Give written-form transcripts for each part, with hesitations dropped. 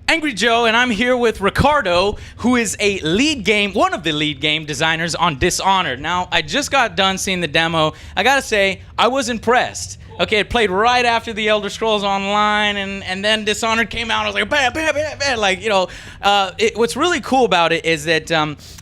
Angry Joe, and I'm here with Ricardo, who is one of the lead game designers on Dishonored. Now, I just got done seeing the demo. I gotta say, I was impressed. Okay, it played right after the Elder Scrolls Online, and then Dishonored came out. I was like, bam, bam, bam, bam. Like, what's really cool about it is that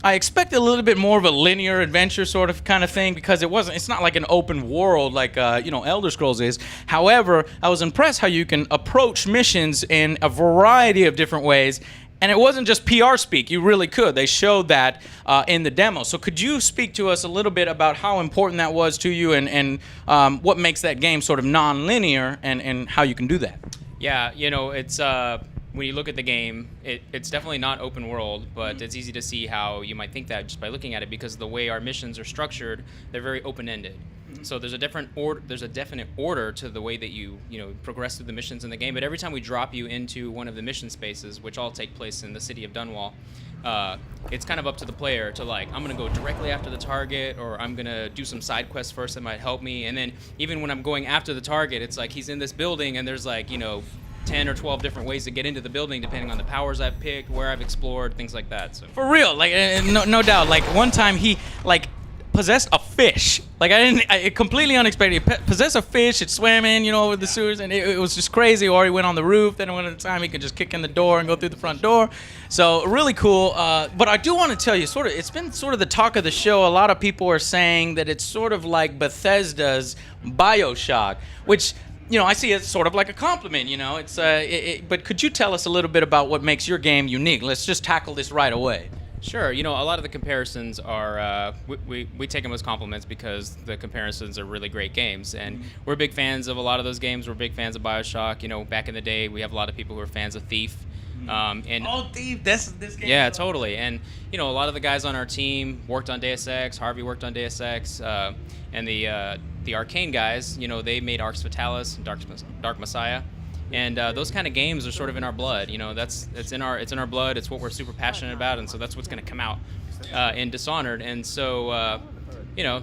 I expected a little bit more of a linear adventure sort of kind of thing, because it's not like an open world like, Elder Scrolls is. However, I was impressed how you can approach missions in a variety of different ways. And it wasn't just PR speak. You really could. They showed that in the demo. So could you speak to us a little bit about how important that was to you and what makes that game sort of non-linear and how you can do that? Yeah, it's when you look at the game, it's definitely not open world, but it's easy to see how you might think that just by looking at it, because the way our missions are structured, they're very open-ended. So there's a definite order to the way that you progress through the missions in the game. But every time we drop you into one of the mission spaces, which all take place in the city of Dunwall, it's kind of up to the player to I'm gonna go directly after the target, or I'm gonna do some side quests first that might help me. And then even when I'm going after the target, it's like he's in this building and there's 10 or 12 different ways to get into the building depending on the powers I've picked, where I've explored, things like that. So for real, no doubt. One time he possessed a fish. I completely unexpected. He possessed a fish. It swam in, over the sewers, and it was just crazy. Or he went on the roof. Then one at a time, he could just kick in the door and go through the front door. So really cool. But I do want to tell you, it's been sort of the talk of the show. A lot of people are saying that it's sort of like Bethesda's BioShock, which I see it sort of like a compliment. But could you tell us a little bit about what makes your game unique? Let's just tackle this right away. Sure. A lot of the comparisons are, we take them as compliments because the comparisons are really great games. And we're big fans of a lot of those games. We're big fans of BioShock. Back in the day, we have a lot of people who are fans of Thief. Thief, this game. Yeah, totally. And, a lot of the guys on our team worked on Deus Ex. Harvey worked on Deus Ex. And the Arcane guys, they made Arx Fatalis and Dark Messiah. And those kind of games are sort of in our blood. It's in our blood. It's what we're super passionate about, and so that's what's going to come out in Dishonored. And so,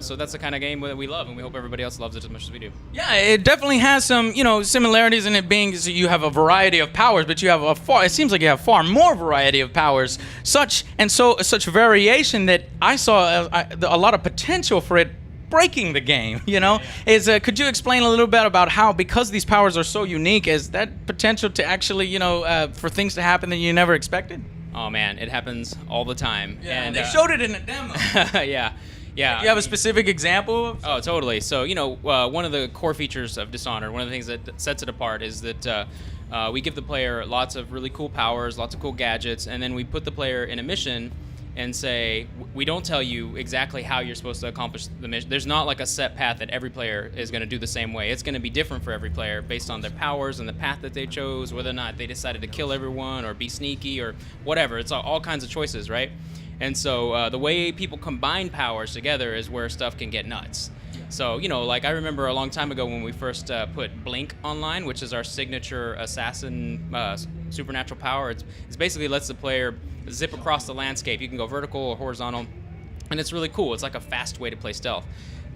so that's the kind of game that we love, and we hope everybody else loves it as much as we do. Yeah, it definitely has some, similarities in it being you have a variety of powers, but you have it seems like you have far more variety of powers. Such variation that I saw a lot of potential for it breaking the game, could you explain a little bit about how, because these powers are so unique, is that potential to actually, for things to happen that you never expected? Oh man, it happens all the time. Yeah, and they showed it in a demo. Yeah. Do you have a specific example? Oh, totally. So, one of the core features of Dishonored, one of the things that sets it apart is that we give the player lots of really cool powers, lots of cool gadgets, and then we put the player in a mission and say, we don't tell you exactly how you're supposed to accomplish the mission. There's not a set path that every player is going to do the same way. It's going to be different for every player based on their powers and the path that they chose, whether or not they decided to kill everyone or be sneaky or whatever. It's all kinds of choices, right? And so the way people combine powers together is where stuff can get nuts. So, I remember a long time ago when we first put Blink online, which is our signature assassin supernatural power. It's basically lets the player zip across the landscape. You can go vertical or horizontal, and it's really cool. It's like a fast way to play stealth.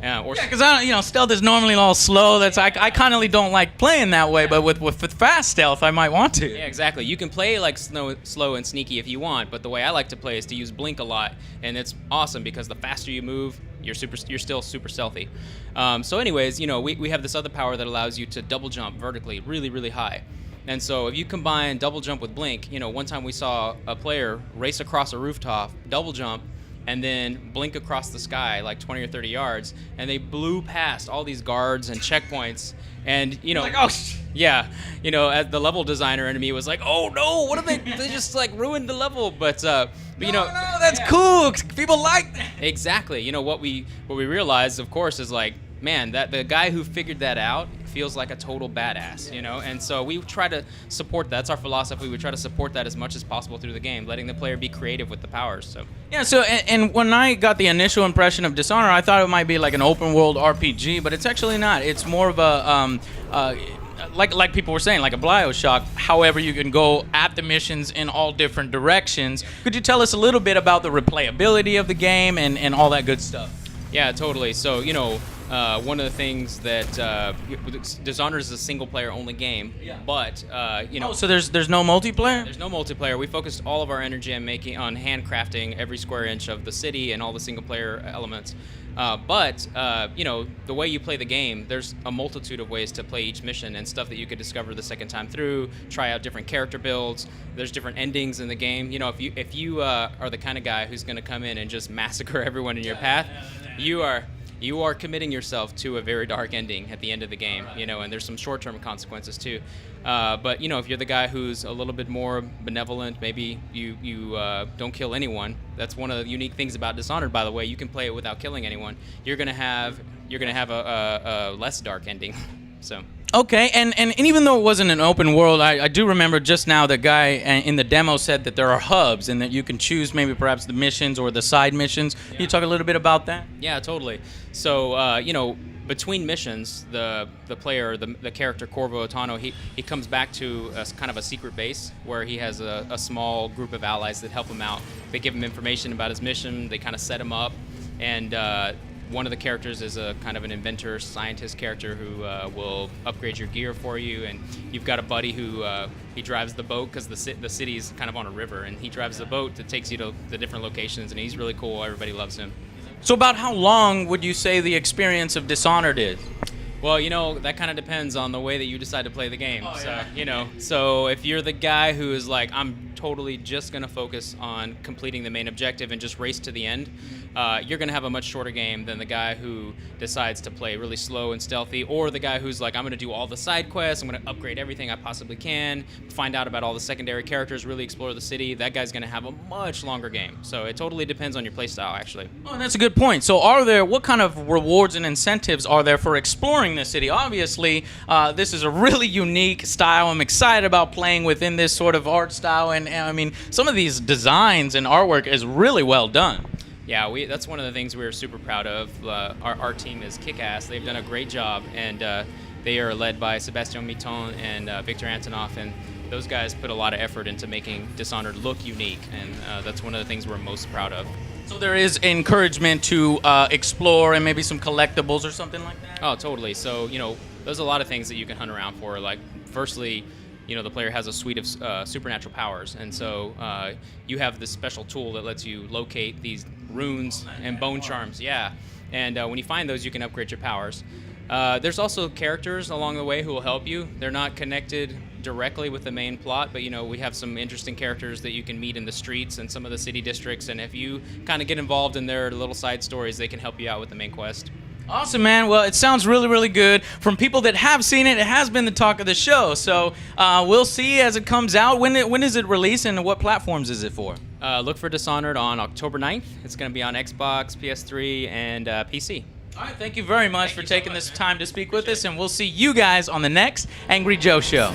Because stealth is normally all slow. I kind of don't like playing that way, but with fast stealth, I might want to. Yeah, exactly. You can play slow and sneaky if you want, but the way I like to play is to use Blink a lot, and it's awesome because the faster you move, you're still super stealthy. So anyways, we have this other power that allows you to double jump vertically, really, really high. And so if you combine double jump with Blink, one time we saw a player race across a rooftop, double jump, and then blink across the sky 20 or 30 yards, and they blew past all these guards and checkpoints. And yeah, as the level designer in me was like, oh no, what are they just ruined the level. But no, that's cool. People like that. Exactly. What we realized, of course, is man, that the guy who figured that out feels like a total badass, and so we try to support that. That's our philosophy. We try to support that as much as possible through the game, letting the player be creative with the powers. So yeah. So and when I got the initial impression of Dishonored, I thought it might be like an open world RPG, but it's actually not. It's more of a like people were saying, like a BioShock. However, you can go at the missions in all different directions. Could you tell us a little bit about the replayability of the game and all that good stuff? Yeah, totally. So, one of the things that Dishonored is a single-player only game, but Oh, so there's no multiplayer? there's no multiplayer. We focused all of our energy on handcrafting every square inch of the city and all the single-player elements. But the way you play the game, there's a multitude of ways to play each mission and stuff that you could discover the second time through. Try out different character builds. There's different endings in the game. If you are the kind of guy who's going to come in and just massacre everyone in your path, you are committing yourself to a very dark ending at the end of the game, and there's some short-term consequences too. But if you're the guy who's a little bit more benevolent, maybe you don't kill anyone. That's one of the unique things about Dishonored, by the way. You can play it without killing anyone. You're gonna have a less dark ending. So. Okay, and even though it wasn't an open world, I do remember just now the guy in the demo said that there are hubs and that you can choose maybe perhaps the missions or the side missions. Yeah. Can you talk a little bit about that? Yeah, totally. So, between missions, the player, the character Corvo Otano, he comes back to kind of a secret base where he has a small group of allies that help him out. They give him information about his mission, they kind of set him up, and one of the characters is a kind of an inventor, scientist character who will upgrade your gear for you, and you've got a buddy who he drives the boat because the city is kind of on a river, and he drives the boat that takes you to the different locations, and he's really cool. Everybody loves him. So about how long would you say the experience of Dishonored is? Well, that kind of depends on the way that you decide to play the game. So if you're the guy who is like, I'm totally just going to focus on completing the main objective and just race to the end, you're going to have a much shorter game than the guy who decides to play really slow and stealthy, or the guy who's like, I'm going to do all the side quests, I'm going to upgrade everything I possibly can, find out about all the secondary characters, really explore the city. That guy's going to have a much longer game. So it totally depends on your playstyle, actually. Oh, that's a good point. So what kind of rewards and incentives are there for exploring the city? Obviously, this is a really unique style. I'm excited about playing within this sort of art style, and I mean, some of these designs and artwork is really well done. Yeah, that's one of the things we're super proud of. Our team is kick-ass. They've done a great job, and they are led by Sebastian Mitton and Victor Antonov, and those guys put a lot of effort into making Dishonored look unique, and that's one of the things we're most proud of. So there is encouragement to explore and maybe some collectibles or something like that? Oh, totally. So, there's a lot of things that you can hunt around for. Like, firstly, the player has a suite of supernatural powers, and so you have this special tool that lets you locate these runes and bone charms. Yeah, and when you find those, you can upgrade your powers. There's also characters along the way who will help you. They're not connected directly with the main plot, but we have some interesting characters that you can meet in the streets and some of the city districts, and if you kind of get involved in their little side stories, they can help you out with the main quest. Awesome, man. Well, it sounds really, really good. From people that have seen it, it has been the talk of the show. So we'll see as it comes out. When is it released, and what platforms is it for? Look for Dishonored on October 9th. It's going to be on Xbox, PS3, and PC. All right, thank you very much for taking this time to speak with us, and we'll see you guys on the next Angry Joe Show.